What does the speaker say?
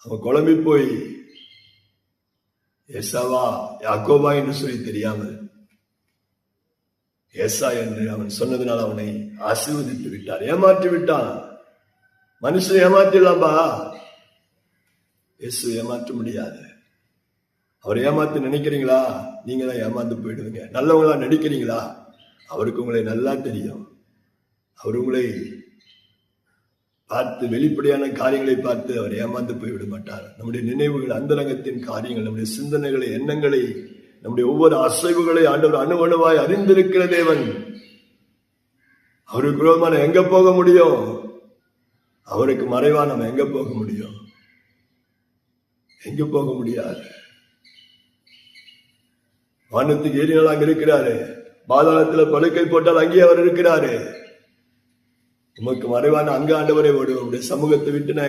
அவன் குழம்பி போய் ஏசாவா யாக்கோபா என்று சொல்லி தெரியாமல் ஏசா என்று அவன் சொன்னதுனால் அவனை ஆசீர்வதித்து விட்டார். ஏமாற்றி விட்டான். மனுஷன் ஏமாத்திடலாம்பா, இயேசு ஏமாற்ற முடியாது. அவர் ஏமாத்து நினைக்கிறீங்களா? நீங்க தான் ஏமாந்து போயிடுவீங்க. நல்லவங்களா நடிக்கிறீங்களா? அவருக்கு உங்களை நல்லா தெரியும். அவர் உங்களை பார்த்து வெளிப்படையான காரியங்களை பார்த்து அவர் ஏமாந்து போய்விட மாட்டார். நம்முடைய நினைவுகள், அந்தரங்கத்தின் காரியங்கள், நம்முடைய சிந்தனைகளை, எண்ணங்களை, நம்முடைய ஒவ்வொரு அசைவுகளை ஆண்டவர் அணுவணுவாய் அறிந்திருக்கிற தேவன். அவருக்கு விரோதமான எங்க போக முடியும்? அவருக்கு மறைவா நம்ம எங்க போக முடியும்? எங்க போக முடியாது. வானத்துக்கு ஏறினால் அங்க இருக்கிறாரு, பாதாளத்துல படுக்கை போட்டால் அங்கே அவர் இருக்கிறாரு. உமக்கு மறைவான அங்க ஆண்டவரை ஓடுவோம். சமூகத்தை விட்டு நான்